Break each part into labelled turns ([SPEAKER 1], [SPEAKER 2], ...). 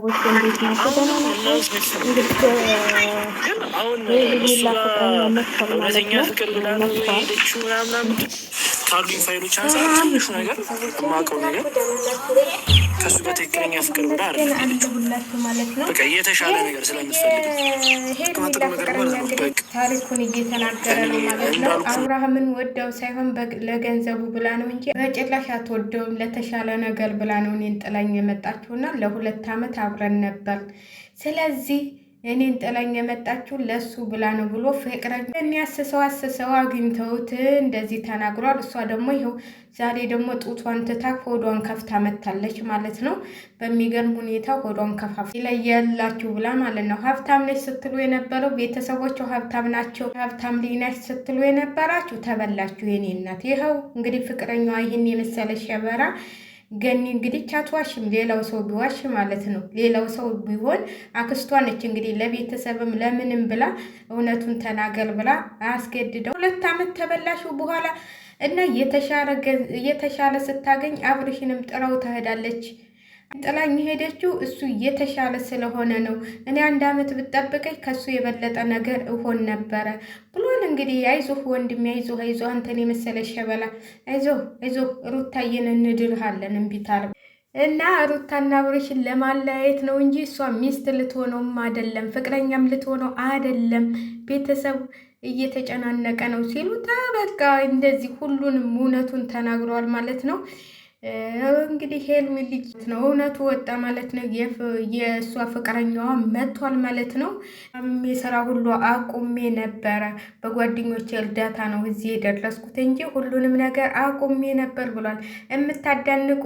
[SPEAKER 1] ቤተሰቦች እንዴት ናቸው? ደህና ናቸው? እንግዲህ ሌላ ፍቅረኛ መጥቷል ማለት ነው። መጥቷል
[SPEAKER 2] ካሉኝ ፋይሎች አንጻር ትንሹ ነገር የማውቀው ነገር ከሱ ጋር ትክክለኛ ፍቅር ብላ በቃ የተሻለ ነገር ስለምትፈልግ
[SPEAKER 1] ታሪኩን እየተናገረ ነው ማለት ነው። አብርሃምን ወደው ሳይሆን ለገንዘቡ ብላ ነው እንጂ በጭራሽ አትወደውም። ለተሻለ ነገር ብላ ነው እኔን ጥላኝ የመጣችሁና ለ2 ዓመት አብረን ነበር። ስለዚህ እኔን ጥላኝ የመጣችሁ ለሱ ብላ ነው ብሎ ፍቅረኛ አስሰው አግኝተውት እንደዚህ ተናግሯል። እሷ ደግሞ ይኸው ዛሬ ደግሞ ጡቷን ትታ ሆዷን ከፍታ መታለች ማለት ነው። በሚገርም ሁኔታ ሆዷን ከፋፍ ይለያላችሁ ብላ ማለት ነው። ሀብታም ነች ስትሉ የነበረው ቤተሰቦቿ ሀብታም ናቸው፣ ሀብታም ልጅ ነች ስትሉ የነበራችሁ ተበላችሁ የኔ እናት። ይኸው እንግዲህ ፍቅረኛዋ ይህን የመሰለ ሸበራ ገኒ እንግዲህ አትዋሽም። ሌላው ሰው ቢዋሽ ማለት ነው። ሌላው ሰው ቢሆን አክስቷ ነች እንግዲህ ለቤተሰብም ለምንም ብላ እውነቱን ተናገር ብላ አስገድደው 2 ዓመት ተበላሹ በኋላ እና የተሻለ ስታገኝ አብርሽንም ጥራው ትሄዳለች። ጥላኝ ሄደችው እሱ የተሻለ ስለሆነ ነው። እኔ 1 ዓመት ብጠብቀኝ ከሱ የበለጠ ነገር እሆን ነበረ ብሏል። እንግዲህ አይዞህ ወንድሜ አይዞህ አንተን የመሰለ ሸበላ አይዞህ ሩታዬን እንድርሃለን እምቢታር እና ሩታና አብርሽን ለማለያየት ነው እንጂ እሷ ሚስት ልትሆነውም አይደለም፣ ፍቅረኛም ልትሆነው አይደለም። ቤተሰብ እየተጨናነቀ ነው ሲሉ በቃ እንደዚህ ሁሉንም እውነቱን ተናግረዋል ማለት ነው። እንግዲህ ሄልሚ ልጅ ነው እውነቱ ወጣ ማለት ነው። የእሷ ፍቅረኛዋ መጥቷል ማለት ነው። የስራ ሁሉ አቁሜ ነበረ፣ በጓደኞች እርዳታ ነው እዚህ የደረስኩት እንጂ ሁሉንም ነገር አቁሜ ነበር ብሏል። የምታዳንቁ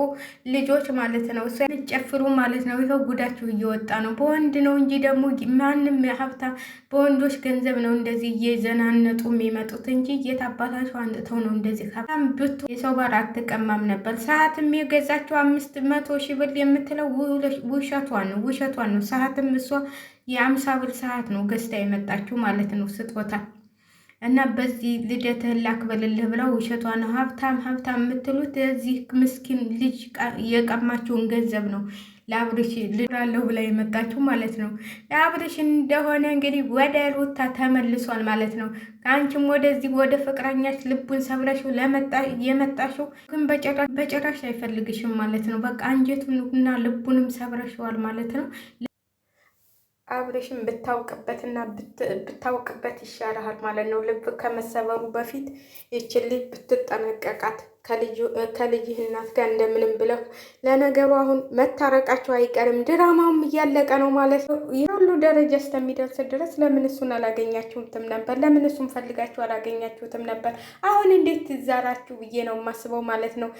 [SPEAKER 1] ልጆች ማለት ነው፣ እሷ ጨፍሩ ማለት ነው። ይኸው ጉዳችሁ እየወጣ ነው። በወንድ ነው እንጂ ደግሞ ማንም ሀብታም በወንዶች ገንዘብ ነው እንደዚህ እየዘናነጡ የሚመጡት እንጂ የታባታቸው አንጥተው ነው እንደዚህ ሀብታም ብቶ የሰው ባር አትቀማም ነበር። ሰዓትም የገዛችው 500,000 ብር የምትለው ውሸቷን ነው። ሰዓትም እሷ የ50 ብር ሰዓት ነው ገዝታ የመጣችው ማለት ነው ስጦታ እና በዚህ ልደትህን ላክበልልህ ብላ ውሸቷን ሀብታም የምትሉት እዚህ ምስኪን ልጅ የቀማችውን ገንዘብ ነው ለአብርሽ ልራለሁ ብላ የመጣችው ማለት ነው። ለአብርሽ እንደሆነ እንግዲህ ወደ ሩታ ተመልሷል ማለት ነው። ከአንቺም ወደዚህ ወደ ፍቅረኛች ልቡን ሰብረሽው የመጣሽው ግን በጭራሽ አይፈልግሽም ማለት ነው። በቃ አንጀቱንና ልቡንም ሰብረሽዋል ማለት ነው። አብርሽን ብታውቅበት ይሻልሃል ማለት ነው። ልብ ከመሰበሩ በፊት ይችን ልጅ ብትጠነቀቃት ከልጅህ እናት ጋር እንደምንም ብለህ። ለነገሩ አሁን መታረቃቸው አይቀርም፣ ድራማውም እያለቀ ነው ማለት ነው። ይህ ሁሉ ደረጃ እስከሚደርስ ድረስ ለምን እሱን አላገኛችሁትም ነበር? ለምን እሱን ፈልጋችሁ አላገኛችሁትም ነበር? አሁን እንዴት ትዛራችሁ ብዬ ነው የማስበው ማለት ነው።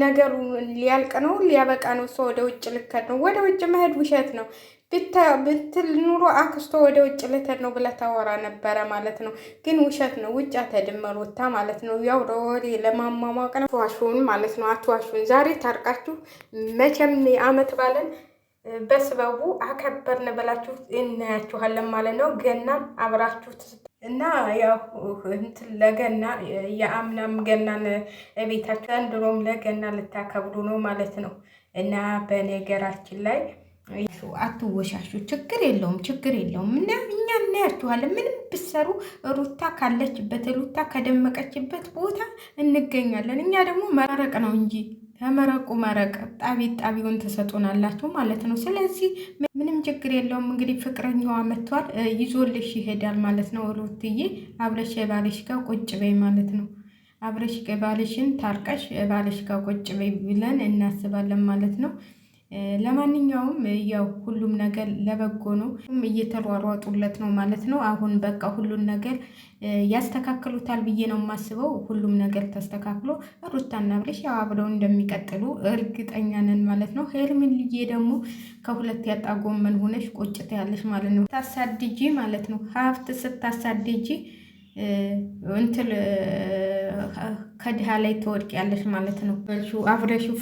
[SPEAKER 1] ነገሩ ሊያልቅ ነው፣ ሊያበቃ ነው። እሷ ወደ ውጭ ልከድ ነው። ወደ ውጭ መሄድ ውሸት ነው። ብትል ኑሮ አክስቶ ወደ ውጭ ልትሄድ ነው ብለህ ታወራ ነበረ ማለት ነው። ግን ውሸት ነው። ውጭ ተድመሮታ ማለት ነው። ያው ወሬ ለማሟሟቅ ነው። አትዋሹን ማለት ነው። አትዋሹን። ዛሬ ታርቃችሁ መቼም የዓመት ባለን በስበቡ አከበርን ብላችሁ እናያችኋለን ማለት ነው። ገናም አብራችሁ እና ያው ለገና የአምናም ገናን ቤታችሁ ዘንድሮም ለገና ልታከብሩ ነው ማለት ነው። እና በነገራችን ላይ አትወሻሹ። ችግር የለውም እና እኛ እናያችኋለን። ምንም ብሰሩ ሩታ ካለችበት ሩታ ከደመቀችበት ቦታ እንገኛለን። እኛ ደግሞ መረቅ ነው እንጂ ተመረቁ መረቅ ጣቢውን ትሰጡናላችሁ ማለት ነው። ስለዚህ ምንም ችግር የለውም። እንግዲህ ፍቅረኛዋ መጥቷል፣ ይዞልሽ ይሄዳል ማለት ነው። ሩትዬ አብረሽ ባልሽ ጋር ቁጭ በይ ማለት ነው። አብረሽ ባልሽን ታርቀሽ ባልሽ ጋር ቁጭ በይ ብለን እናስባለን ማለት ነው። ለማንኛውም ያው ሁሉም ነገር ለበጎ ነው፣ እየተሯሯጡለት ነው ማለት ነው። አሁን በቃ ሁሉን ነገር ያስተካክሉታል ብዬ ነው የማስበው። ሁሉም ነገር ተስተካክሎ ሩታና አብርሽ ያው አብረው እንደሚቀጥሉ እርግጠኛ ነን ማለት ነው። ሄርሜን ልጄ ደግሞ ከሁለት ያጣ ጎመን ሆነሽ ቁጭት ያለሽ ማለት ነው። ታሳድጂ ማለት ነው። ሀብት ስታሳድጂ ከድሃ ላይ ትወድቂያለሽ ማለት ነው። አብረሽው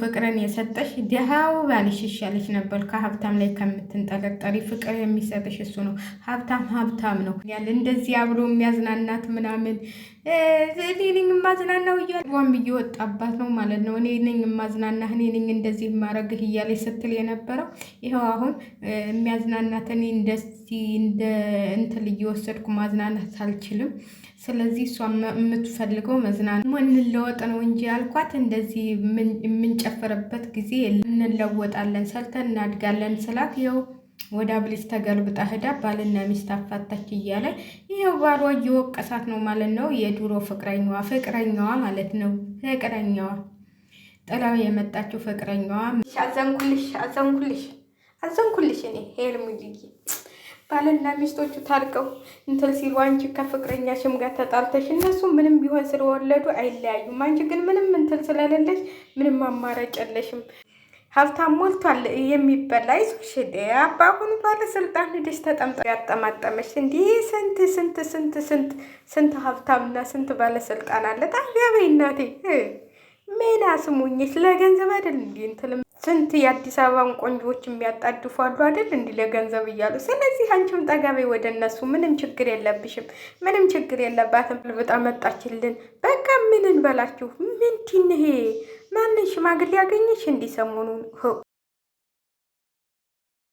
[SPEAKER 1] ፍቅርን የሰጠሽ ድሃው ባልሽ ይሻለሽ ነበር ከሀብታም ላይ ከምትንጠለጠሪ። ፍቅር የሚሰጥሽ እሱ ነው። ሀብታም ነው ያለ እንደዚህ አብሮ የሚያዝናናት ምናምን እኔ ነኝ የማዝናናው እያለ እየወጣባት ነው ማለት ነው። እኔ ነኝ የማዝናናህ፣ እኔ ነኝ እንደዚህ የማረግህ እያለች ስትል የነበረው ይኸው አሁን የሚያዝናናት እኔ እንደዚህ እንደ እንትን እየወሰድኩ ማዝናናት አልችልም። ስለዚህ እሷ የምትፈልገው መዝናናት እንለወጥ ነው እንጂ ያልኳት እንደዚህ የምንጨፍርበት ጊዜ እንለወጣለን፣ ሰርተን እናድጋለን ስላት ይኸው ወደ አብሊስ ተገልብጣ ሄዳ ባልና ሚስት አፋታች እያለ ይኸው ባሏ እየወቀሳት ነው ማለት ነው። የድሮ ፍቅረኛዋ ማለት ነው። ፍቅረኛዋ ጥላው የመጣችው ፍቅረኛዋ። አዘንኩልሽ እኔ ሄልሙልዬ ባልና ሚስቶቹ ታርቀው እንትን ሲሉ አንቺ ከፍቅረኛሽም ጋር ተጣልተሽ እነሱ ምንም ቢሆን ስለወለዱ አይለያዩም። አንቺ ግን ምንም እንትን ስለሌለሽ ምንም አማራጭ የለሽም። ሀብታም ሞልቷል የሚበላ ይዞሽ አባሁኑ ባለስልጣን ሄደሽ ተጠምጠ ያጠማጠመሽ እንዲህ ስንት ሀብታምና ስንት ባለስልጣን አለ። ታዲያ በይ እናቴ ሜና ስሙኝሽ ለገንዘብ አይደል እንዴ እንትልም ስንት የአዲስ አበባን ቆንጆዎች የሚያጣድፉ አሉ አይደል እንዲ ለገንዘብ እያሉ። ስለዚህ አንቺም ጠጋቤ ወደ እነሱ። ምንም ችግር የለብሽም፣ ምንም ችግር የለባትም። ልብጣ መጣችልን። በቃ ምን እንበላችሁ? ምንድን ይሄ ማንን ሽማግሌ ያገኘሽ? እንዲሰሙኑ